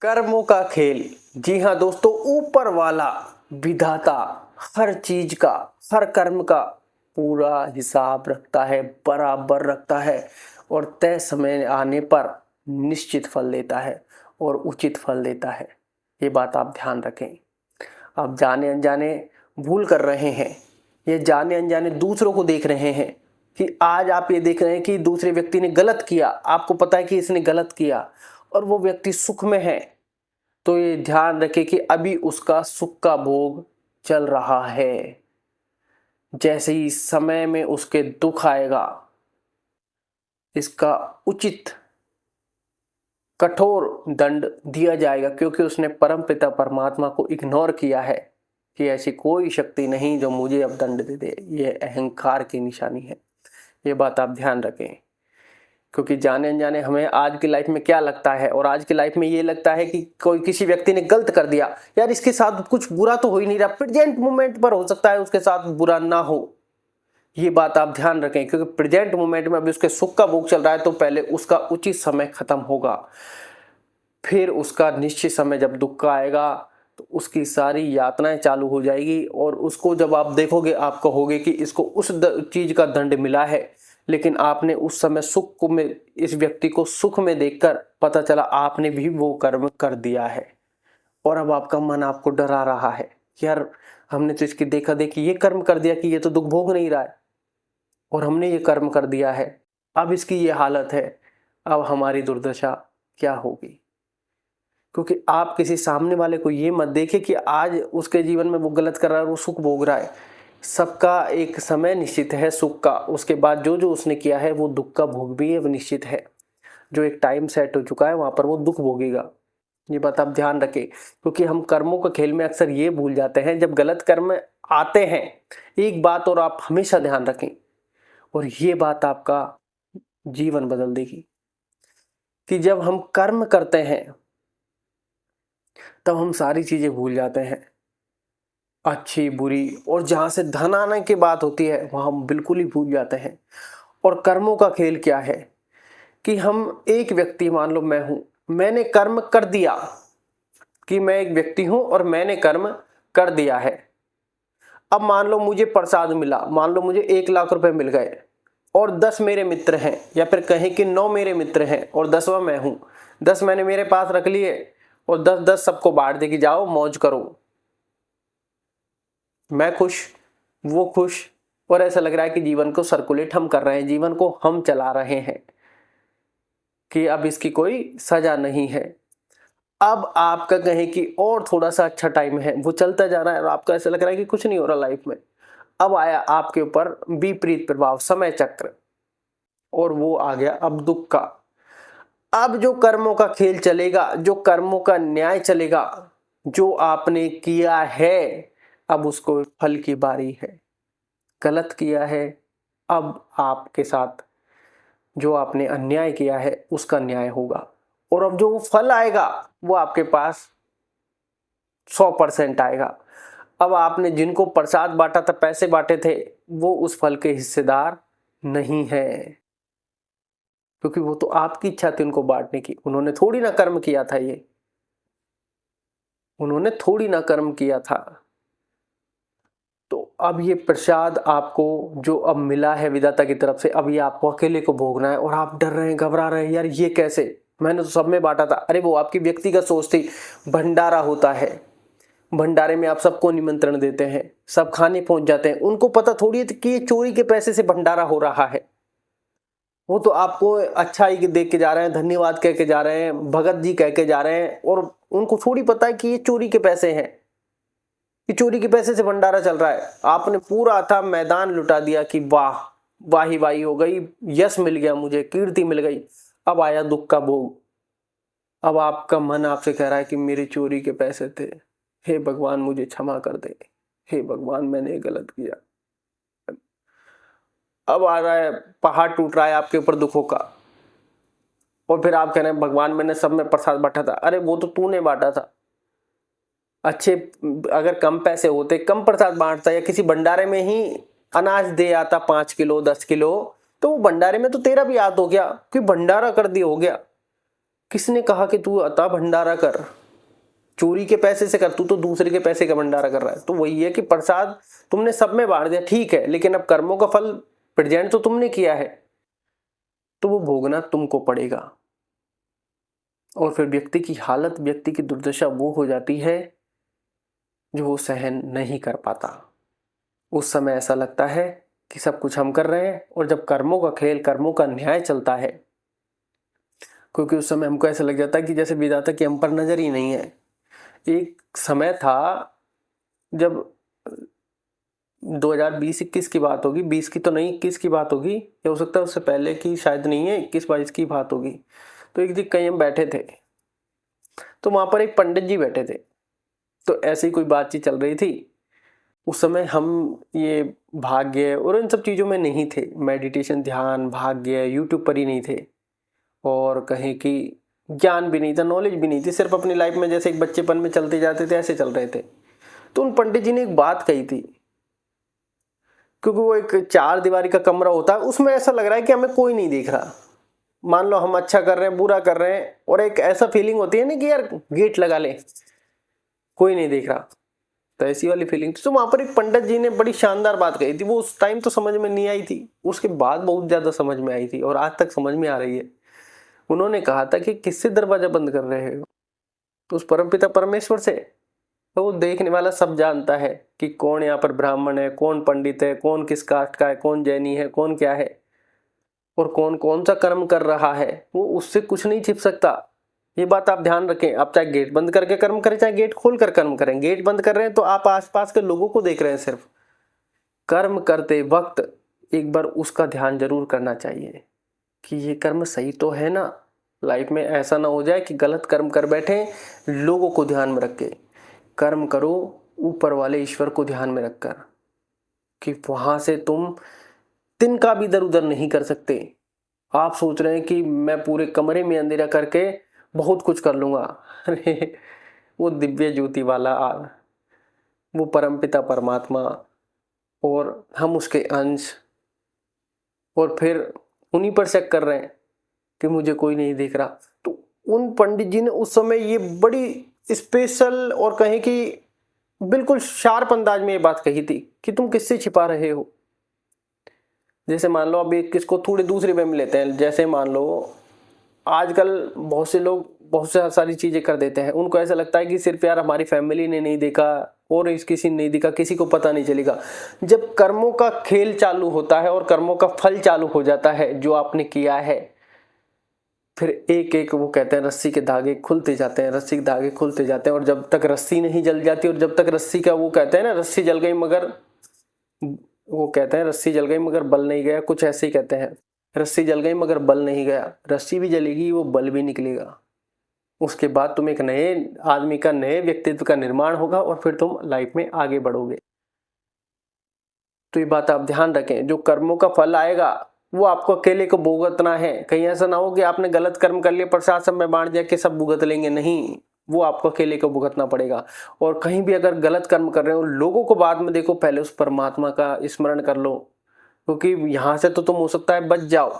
कर्मों का खेल। जी हाँ दोस्तों, ऊपर वाला विधाता हर चीज का, हर कर्म का पूरा हिसाब रखता है, बराबर रखता है और तय समय आने पर निश्चित फल देता है और उचित फल देता है। ये बात आप ध्यान रखें। आप जाने अनजाने भूल कर रहे हैं, ये जाने अनजाने दूसरों को देख रहे हैं कि आज आप ये देख रहे हैं कि दूसरे व्यक्ति ने गलत किया, आपको पता है कि इसने गलत किया और वो व्यक्ति सुख में है, तो ये ध्यान रखें कि अभी उसका सुख का भोग चल रहा है। जैसे ही समय में उसके दुख आएगा, इसका उचित कठोर दंड दिया जाएगा, क्योंकि उसने परमपिता परमात्मा को इग्नोर किया है कि ऐसी कोई शक्ति नहीं जो मुझे अब दंड दे दे। यह अहंकार की निशानी है। ये बात आप ध्यान रखें, क्योंकि जाने अनजाने हमें आज की लाइफ में क्या लगता है, और आज की लाइफ में ये लगता है कि कोई किसी व्यक्ति ने गलत कर दिया, यार इसके साथ कुछ बुरा तो हो ही नहीं रहा, प्रेजेंट मोमेंट पर हो सकता है उसके साथ बुरा ना हो। ये बात आप ध्यान रखें, क्योंकि प्रेजेंट मोमेंट में अभी उसके सुख का भोग चल रहा है, तो पहले उसका उचित समय खत्म होगा, फिर उसका निश्चित समय जब दुख का आएगा तो उसकी सारी यातनाएं चालू हो जाएगी, और उसको जब आप देखोगे आप कहोगे कि इसको उस चीज का दंड मिला है, लेकिन आपने उस समय सुख में, इस व्यक्ति को सुख में देखकर पता चला आपने भी वो कर्म कर दिया है, और अब आपका मन आपको डरा रहा है कि यार हमने तो इसकी देखा देखी ये कर्म कर दिया कि ये तो दुख भोग नहीं रहा है, और हमने ये कर्म कर दिया है, अब इसकी ये हालत है, अब हमारी दुर्दशा क्या होगी। क्योंकि आप किसी सामने वाले को ये मत देखें कि आज उसके जीवन में वो गलत कर रहा है और वो सुख भोग रहा है। सबका एक समय निश्चित है सुख का, उसके बाद जो जो उसने किया है वो दुख का भोग भी है, वो निश्चित है। जो एक टाइम सेट हो चुका है वहां पर वो दुख भोगेगा। ये बात आप ध्यान रखें, क्योंकि हम कर्मों के खेल में अक्सर ये भूल जाते हैं जब गलत कर्म आते हैं। एक बात और आप हमेशा ध्यान रखें, और ये बात आपका जीवन बदल देगी, कि जब हम कर्म करते हैं तब हम सारी चीजें भूल जाते हैं, अच्छी बुरी, और जहां से धन आने की बात होती है वहां हम बिल्कुल ही भूल जाते हैं। और कर्मों का खेल क्या है कि हम एक व्यक्ति, मान लो मैं हूं, मैंने कर्म कर दिया, कि मैं एक व्यक्ति हूं और मैंने कर्म कर दिया है। अब मान लो मुझे प्रसाद मिला, मान लो मुझे 1 लाख रुपए मिल गए, और 10 मेरे मित्र हैं, या फिर कहें कि 9 मेरे मित्र हैं और 10वां मैं हूं। 10 मैंने मेरे पास रख लिए और 10-10 सबको बांट दे कि जाओ मौज करो। मैं खुश, वो खुश, और ऐसा लग रहा है कि जीवन को सर्कुलेट हम कर रहे हैं, जीवन को हम चला रहे हैं, कि अब इसकी कोई सजा नहीं है। अब आपका कहें कि और थोड़ा सा अच्छा टाइम है, वो चलता जा रहा है और आपको ऐसा लग रहा है कि कुछ नहीं हो रहा लाइफ में। अब आया आपके ऊपर विपरीत प्रभाव, समय चक्र, और वो आ गया अब दुख का। अब जो कर्मों का खेल चलेगा, जो कर्मों का न्याय चलेगा, जो आपने किया है अब उसको फल की बारी है। गलत किया है, अब आपके साथ जो आपने अन्याय किया है उसका न्याय होगा, और अब जो वो फल आएगा वो आपके पास 100% आएगा। अब आपने जिनको प्रसाद बांटा था, पैसे बांटे थे, वो उस फल के हिस्सेदार नहीं है, क्योंकि वो तो आपकी इच्छा थी उनको बांटने की। उन्होंने थोड़ी ना कर्म किया था, ये उन्होंने थोड़ी ना कर्म किया था। तो अब ये प्रसाद आपको जो अब मिला है विधाता की तरफ से, अब ये आपको अकेले को भोगना है, और आप डर रहे हैं, घबरा रहे हैं, यार ये कैसे, मैंने तो सब में बांटा था। अरे वो आपकी व्यक्तिगत सोच थी। भंडारा होता है, भंडारे में आप सबको निमंत्रण देते हैं, सब खाने पहुंच जाते हैं, उनको पता थोड़ी है कि ये चोरी के पैसे से भंडारा हो रहा है। वो तो आपको अच्छाई देख के जा रहे हैं, धन्यवाद कह के जा रहे हैं, भगत जी कह के जा रहे हैं, और उनको थोड़ी पता है कि ये चोरी के पैसे हैं, कि चोरी के पैसे से भंडारा चल रहा है। आपने पूरा था मैदान लुटा दिया कि वाह, वाही वाही हो गई, यश मिल गया, मुझे कीर्ति मिल गई। अब आया दुख का भोग। अब आपका मन आपसे कह रहा है कि मेरी चोरी के पैसे थे, हे भगवान मुझे क्षमा कर दे, हे भगवान मैंने गलत किया। अब आ रहा है, पहाड़ टूट रहा है आपके ऊपर दुखों का, और फिर आप कह रहे हैं भगवान मैंने सब में प्रसाद बांटा था। अरे वो तो तूने बांटा था। अच्छे, अगर कम पैसे होते, कम प्रसाद बांटता, या किसी भंडारे में ही अनाज दे आता 5 किलो 10 किलो, तो वो भंडारे में तो तेरा भी याद हो गया कि भंडारा कर दिया, हो गया। किसने कहा कि तू अता भंडारा कर, चोरी के पैसे से कर, तू तो दूसरे के पैसे का भंडारा कर रहा है। तो वही है कि प्रसाद तुमने सब में बांट दिया, ठीक है, लेकिन अब कर्मों का फल प्रेजेंट तो तुमने किया है, तो वो भोगना तुमको पड़ेगा। और फिर व्यक्ति की हालत, व्यक्ति की दुर्दशा वो हो जाती है जो वो सहन नहीं कर पाता। उस समय ऐसा लगता है कि सब कुछ हम कर रहे हैं, और जब कर्मों का खेल, कर्मों का न्याय चलता है, क्योंकि उस समय हमको ऐसा लग जाता है कि जैसे विधाता की हम पर नजर ही नहीं है। एक समय था जब 2020-21 की बात होगी, 20 की तो नहीं, 21 की बात होगी, या हो सकता है उससे पहले की, शायद नहीं है, 21-22 की बात होगी। तो एक दिन कहीं हम बैठे थे, तो वहां पर एक पंडित जी बैठे थे। तो ऐसे ही कोई बातचीत चल रही थी। उस समय हम ये भाग्य और इन सब चीज़ों में नहीं थे, मेडिटेशन, ध्यान, भाग्य यूट्यूब पर ही नहीं थे, और कहीं की ज्ञान भी नहीं था, नॉलेज भी नहीं थी, सिर्फ अपनी लाइफ में जैसे एक बच्चेपन में चलते जाते थे ऐसे चल रहे थे। तो उन पंडित जी ने एक बात कही थी, क्योंकि वो एक 4 दीवारी का कमरा होता है, उसमें ऐसा लग रहा है कि हमें कोई नहीं देख रहा। मान लो हम अच्छा कर रहे हैं, बुरा कर रहे हैं, और एक ऐसा फीलिंग होती है ना कि यार गेट लगा ले, कोई नहीं देख रहा, तो ऐसी वाली फीलिंग। तो वहां पर एक पंडित जी ने बड़ी शानदार बात कही थी। वो उस टाइम तो समझ में नहीं आई थी, उसके बाद बहुत ज्यादा समझ में आई थी, और आज तक समझ में आ रही है। उन्होंने कहा था कि किससे दरवाजा बंद कर रहे हो? तो उस परमपिता परमेश्वर से। तो वो देखने वाला सब जानता है कि कौन यहाँ पर ब्राह्मण है, कौन पंडित है, कौन किस कास्ट का है, कौन जैनी है, कौन क्या है, और कौन कौन सा कर्म कर रहा है। वो उससे कुछ नहीं छिप सकता। ये बात आप ध्यान रखें। आप चाहे गेट बंद करके कर्म करें, चाहे गेट खोल कर कर्म करें। गेट बंद कर रहे हैं तो आप आसपास के लोगों को देख रहे हैं सिर्फ। कर्म करते वक्त एक बार उसका ध्यान जरूर करना चाहिए कि ये कर्म सही तो है ना। लाइफ में ऐसा ना हो जाए कि गलत कर्म कर बैठे, लोगों को ध्यान में रख के। कर्म करो ऊपर वाले ईश्वर को ध्यान में रखकर, कि वहां से तुम तिनका भी इधर उधर नहीं कर सकते। आप सोच रहे हैं कि मैं पूरे कमरे में अंधेरा करके बहुत कुछ कर लूंगा। अरे वो दिव्य ज्योति वाला वो परमपिता परमात्मा, और हम उसके अंश, और फिर उन्हीं पर शक कर रहे हैं कि मुझे कोई नहीं देख रहा। तो उन पंडित जी ने उस समय ये बड़ी स्पेशल और कहें कि बिल्कुल शार्प अंदाज में ये बात कही थी कि तुम किससे छिपा रहे हो। जैसे मान लो अभी किसको थोड़ी दूसरी वे में लेते हैं, जैसे मान लो आजकल बहुत से लोग बहुत सारी चीजें कर देते हैं। उनको ऐसा लगता है कि सिर्फ यार हमारी फैमिली ने नहीं देखा और किसी ने नहीं देखा, किसी को पता नहीं चलेगा। जब कर्मों का खेल चालू होता है और कर्मों का फल चालू हो जाता है जो आपने किया है, फिर एक एक वो कहते हैं रस्सी के धागे खुलते जाते हैं, रस्सी के धागे खुलते जाते हैं। और जब तक रस्सी नहीं जल जाती, और जब तक रस्सी का वो कहते हैं ना, रस्सी जल गई मगर वो कहते हैं रस्सी जल गई मगर बल नहीं गया, कुछ ऐसे ही कहते हैं। रस्सी जल गई मगर बल नहीं गया। रस्सी भी जलेगी, वो बल भी निकलेगा। उसके बाद तुम एक नए आदमी का, नए व्यक्तित्व का निर्माण होगा, और फिर तुम लाइफ में आगे बढ़ोगे। तो ये बात आप ध्यान रखें। जो कर्मों का फल आएगा वो आपको अकेले को भुगतना है। कहीं ऐसा ना हो कि आपने गलत कर्म कर लिया, प्रसाद सब में बांट दिया कि सब भुगत लेंगे, नहीं, वो आपको अकेले को भुगतना पड़ेगा। और कहीं भी अगर गलत कर्म कर रहे हो, लोगों को बाद में देखो, पहले उस परमात्मा का स्मरण कर लो। क्योंकि यहां से तो तुम हो सकता है बच जाओ,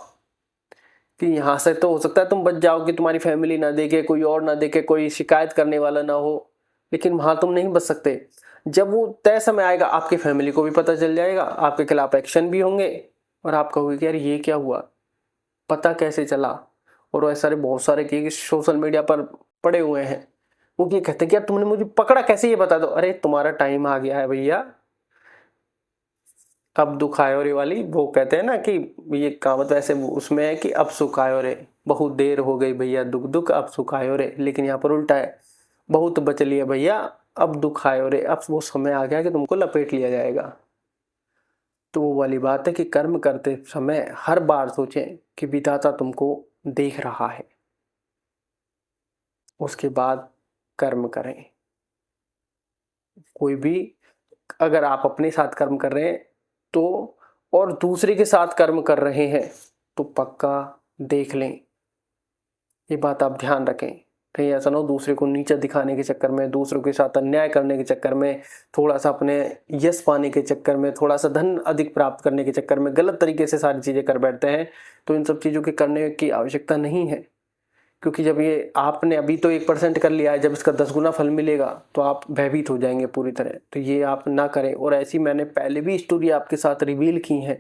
कि यहां से तो हो सकता है तुम बच जाओ कि तुम्हारी फैमिली ना देखे, कोई और ना देखे, कोई शिकायत करने वाला ना हो, लेकिन वहां तुम नहीं बच सकते। जब वो तय समय आएगा, आपकी फैमिली को भी पता चल जाएगा, आपके खिलाफ एक्शन भी होंगे, और आप कहोगे कि यार ये क्या हुआ, पता कैसे चला। और ऐसे सारे बहुत सारे के सोशल मीडिया पर पड़े हुए हैं, वो ये कहते हैं कि यार तुमने मुझे पकड़ा कैसे, ये बता दो। अरे तुम्हारा टाइम आ गया है भैया, अब दुख आयो रे वाली। वो कहते हैं ना कि ये कहावत वैसे उसमें है कि अब सुख आयो रे, बहुत देर हो गई भैया, दुख दुख अब सुख आयो रे। लेकिन यहाँ पर उल्टा है, बहुत बच लिया भैया, अब दुख आयो रे, अब वो समय आ गया कि तुमको लपेट लिया जाएगा। तो वो वाली बात है कि कर्म करते समय हर बार सोचें कि विधाता तुमको देख रहा है, उसके बाद कर्म करें। कोई भी, अगर आप अपने साथ कर्म कर रहे हैं तो, और दूसरे के साथ कर्म कर रहे हैं तो पक्का देख लें। ये बात आप ध्यान रखें। कहीं ऐसा ना हो दूसरे को नीचा दिखाने के चक्कर में, दूसरों के साथ अन्याय करने के चक्कर में, थोड़ा सा अपने यश पाने के चक्कर में, थोड़ा सा धन अधिक प्राप्त करने के चक्कर में गलत तरीके से सारी चीजें कर बैठते हैं। तो इन सब चीजों के करने की आवश्यकता नहीं है, क्योंकि जब ये आपने अभी तो 1% कर लिया है, जब इसका 10 गुना फल मिलेगा तो आप भयभीत हो जाएंगे पूरी तरह। तो ये आप ना करें। और ऐसी मैंने पहले भी स्टोरी आपके साथ रिवील की है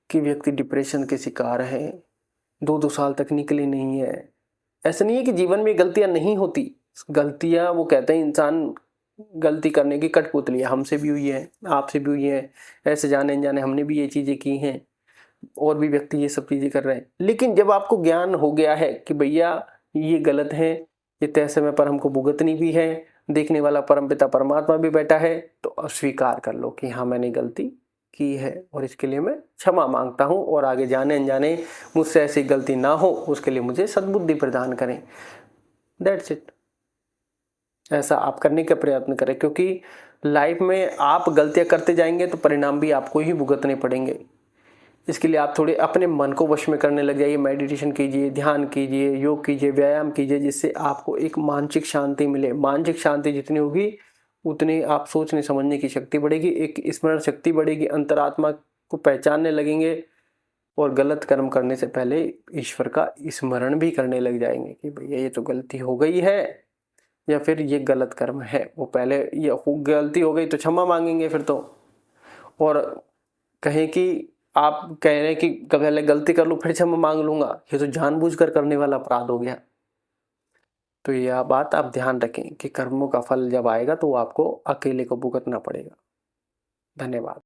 कि व्यक्ति डिप्रेशन के शिकार है, 2-2 साल तक निकली नहीं है। ऐसा नहीं है कि जीवन में गलतियां नहीं होती, गलतियां, वो कहते हैं इंसान गलती करने की कठपुतली है। हमसे भी हुई है, आपसे भी हुई है, ऐसे जाने अनजाने हमने भी ये चीज़ें की हैं, और भी व्यक्ति ये सब चीज़ें कर रहे हैं। लेकिन जब आपको ज्ञान हो गया है कि भैया ये गलत है, ये तय समय पर हमको भुगतनी भी है, देखने वाला परमपिता परमात्मा भी बैठा है, तो स्वीकार कर लो कि हाँ मैंने गलती की है और इसके लिए मैं क्षमा मांगता हूँ, और आगे जाने अनजाने मुझसे ऐसी गलती ना हो उसके लिए मुझे सद्बुद्धि प्रदान करें। That's it. ऐसा आप करने का प्रयत्न करें, क्योंकि लाइफ में आप गलतियां करते जाएंगे तो परिणाम भी आपको ही भुगतने पड़ेंगे। इसके लिए आप थोड़े अपने मन को वश में करने लग जाइए, मेडिटेशन कीजिए, ध्यान कीजिए, योग कीजिए, व्यायाम कीजिए, जिससे आपको एक मानसिक शांति मिले। मानसिक शांति जितनी होगी उतनी आप सोचने समझने की शक्ति बढ़ेगी, एक स्मरण शक्ति बढ़ेगी, अंतरात्मा को पहचानने लगेंगे, और गलत कर्म करने से पहले ईश्वर का स्मरण भी करने लग जाएंगे कि भैया ये तो गलती हो गई है, या फिर ये गलत कर्म है। वो पहले ये गलती हो गई तो क्षमा मांगेंगे फिर तो। और कहें कि आप कह रहे हैं कि पहले गलती कर लूँ फिर क्षमा मांग लूंगा, ये तो जानबूझकर करने वाला अपराध हो गया। तो यह बात आप ध्यान रखें कि कर्मों का फल जब आएगा तो आपको अकेले को भुगतना पड़ेगा। धन्यवाद।